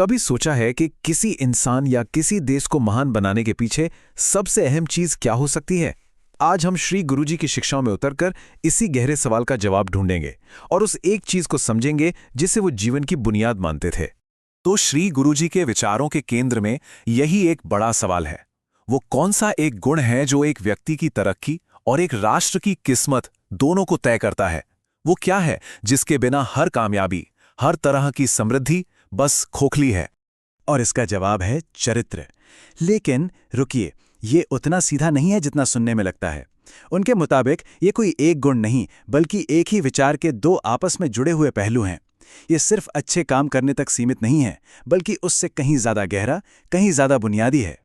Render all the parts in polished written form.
कभी सोचा है कि किसी इंसान या किसी देश को महान बनाने के पीछे सबसे अहम चीज क्या हो सकती है? आज हम श्री गुरुजी की शिक्षाओं में उतरकर इसी गहरे सवाल का जवाब ढूंढेंगे और उस एक चीज को समझेंगे जिसे वो जीवन की बुनियाद मानते थे। तो श्री गुरुजी के विचारों के केंद्र में यही एक बड़ा सवाल है। वो कौन सा एक गुण है जो एक व्यक्ति की तरक्की और एक राष्ट्र की किस्मत दोनों को तय करता है? वो क्या है जिसके बिना हर कामयाबी, हर तरह की समृद्धि बस खोखली है? और इसका जवाब है चरित्र। लेकिन रुकिए, ये उतना सीधा नहीं है जितना सुनने में लगता है। उनके मुताबिक ये कोई एक गुण नहीं, बल्कि एक ही विचार के दो आपस में जुड़े हुए पहलू हैं। ये सिर्फ अच्छे काम करने तक सीमित नहीं है, बल्कि उससे कहीं ज्यादा गहरा, कहीं ज्यादा बुनियादी है।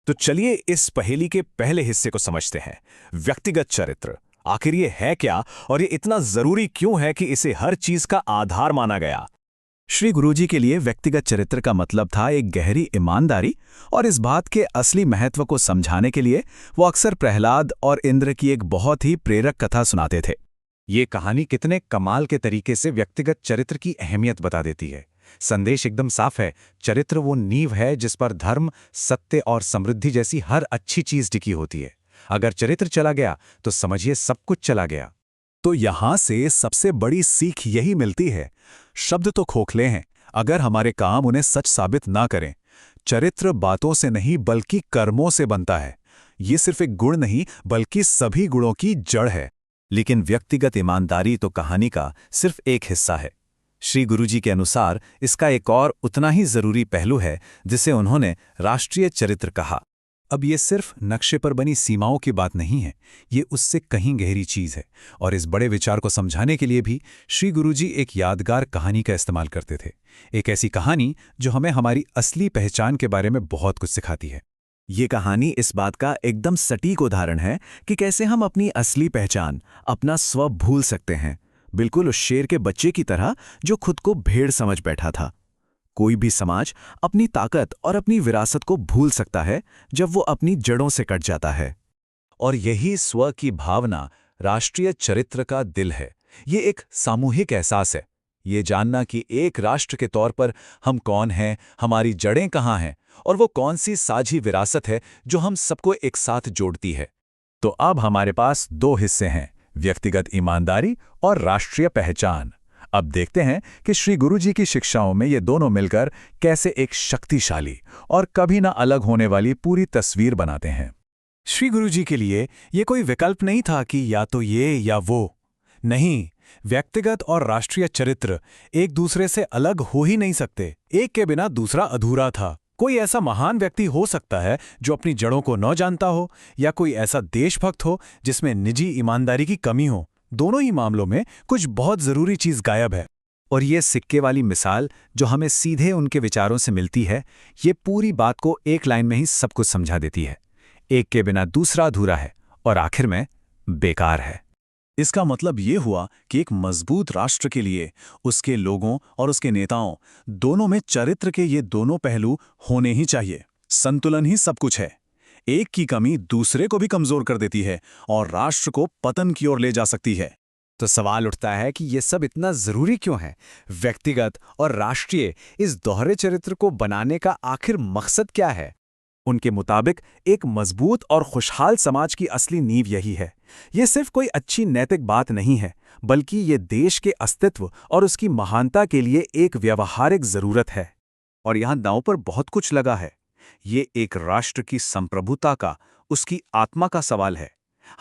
तो चलिए इस पहेली के पहले हिस्से को समझते हैं, व्यक्तिगत चरित्र। आखिर ये है क्या और ये इतना जरूरी क्यों है कि इसे हर चीज का आधार माना गया? श्री गुरुजी के लिए व्यक्तिगत चरित्र का मतलब था एक गहरी ईमानदारी, और इस बात के असली महत्व को समझाने के लिए वो अक्सर प्रहलाद और इंद्र की एक बहुत ही प्रेरक कथा सुनाते थे। ये कहानी कितने कमाल के तरीके से व्यक्तिगत चरित्र की अहमियत बता देती है। संदेश एकदम साफ है, चरित्र वो नींव है जिस पर धर्म, सत्य और समृद्धि जैसी हर अच्छी चीज टिकी होती है। अगर चरित्र चला गया तो समझिए सब कुछ चला गया। तो यहां से सबसे बड़ी सीख यही मिलती है, शब्द तो खोखले हैं अगर हमारे काम उन्हें सच साबित ना करें। चरित्र बातों से नहीं बल्कि कर्मों से बनता है। ये सिर्फ एक गुण नहीं बल्कि सभी गुणों की जड़ है। लेकिन व्यक्तिगत ईमानदारी तो कहानी का सिर्फ एक हिस्सा है। श्री गुरुजी के अनुसार इसका एक और उतना ही जरूरी पहलू है जिसे उन्होंने राष्ट्रीय चरित्र कहा। अब ये सिर्फ नक्शे पर बनी सीमाओं की बात नहीं है, ये उससे कहीं गहरी चीज है। और इस बड़े विचार को समझाने के लिए भी श्री गुरुजी एक यादगार कहानी का इस्तेमाल करते थे। एक ऐसी कहानी जो हमें हमारी असली पहचान के बारे में बहुत कुछ सिखाती है। ये कहानी इस बात का एकदम सटीक उदाहरण है कि कैसे हम अपनी असली पहचान, अपना स्व भूल सकते हैं, बिल्कुल उस शेर के बच्चे की तरह जो खुद को भेड़ समझ बैठा था। कोई भी समाज अपनी ताकत और अपनी विरासत को भूल सकता है जब वो अपनी जड़ों से कट जाता है। और यही स्व की भावना राष्ट्रीय चरित्र का दिल है। ये एक सामूहिक एहसास है, ये जानना कि एक राष्ट्र के तौर पर हम कौन हैं, हमारी जड़ें कहाँ हैं और वो कौन सी साझी विरासत है जो हम सबको एक साथ जोड़ती है। तो अब हमारे पास दो हिस्से हैं, व्यक्तिगत ईमानदारी और राष्ट्रीय पहचान। अब देखते हैं कि श्री गुरुजी की शिक्षाओं में ये दोनों मिलकर कैसे एक शक्तिशाली और कभी ना अलग होने वाली पूरी तस्वीर बनाते हैं। श्री गुरुजी के लिए ये कोई विकल्प नहीं था कि या तो ये या वो। नहीं, व्यक्तिगत और राष्ट्रीय चरित्र एक दूसरे से अलग हो ही नहीं सकते। एक के बिना दूसरा अधूरा था। कोई ऐसा महान व्यक्ति हो सकता है जो अपनी जड़ों को न जानता हो, या कोई ऐसा देशभक्त हो जिसमें निजी ईमानदारी की कमी हो। दोनों ही मामलों में कुछ बहुत जरूरी चीज गायब है। और ये सिक्के वाली मिसाल जो हमें सीधे उनके विचारों से मिलती है, ये पूरी बात को एक लाइन में ही सब कुछ समझा देती है। एक के बिना दूसरा अधूरा है और आखिर में बेकार है। इसका मतलब ये हुआ कि एक मजबूत राष्ट्र के लिए उसके लोगों और उसके नेताओं दोनों में चरित्र के ये दोनों पहलू होने ही चाहिए। संतुलन ही सब कुछ है। एक की कमी दूसरे को भी कमजोर कर देती है और राष्ट्र को पतन की ओर ले जा सकती है। तो सवाल उठता है कि ये सब इतना जरूरी क्यों है? व्यक्तिगत और राष्ट्रीय इस दोहरे चरित्र को बनाने का आखिर मकसद क्या है? उनके मुताबिक एक मजबूत और खुशहाल समाज की असली नींव यही है। ये सिर्फ कोई अच्छी नैतिक बात नहीं है, बल्कि ये देश के अस्तित्व और उसकी महानता के लिए एक व्यावहारिक जरूरत है। और यहाँ दांव पर बहुत कुछ लगा है। ये एक राष्ट्र की संप्रभुता का, उसकी आत्मा का सवाल है।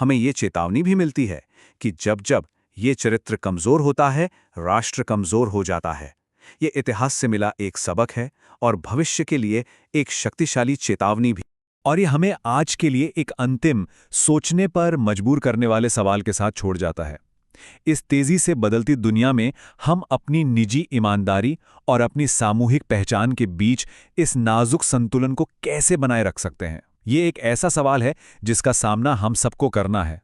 हमें ये चेतावनी भी मिलती है कि जब जब ये चरित्र कमजोर होता है, राष्ट्र कमजोर हो जाता है। ये इतिहास से मिला एक सबक है और भविष्य के लिए एक शक्तिशाली चेतावनी भी। और ये हमें आज के लिए एक अंतिम, सोचने पर मजबूर करने वाले सवाल के साथ छोड़ जाता है। इस तेजी से बदलती दुनिया में हम अपनी निजी ईमानदारी और अपनी सामूहिक पहचान के बीच इस नाजुक संतुलन को कैसे बनाए रख सकते हैं? ये एक ऐसा सवाल है जिसका सामना हम सबको करना है।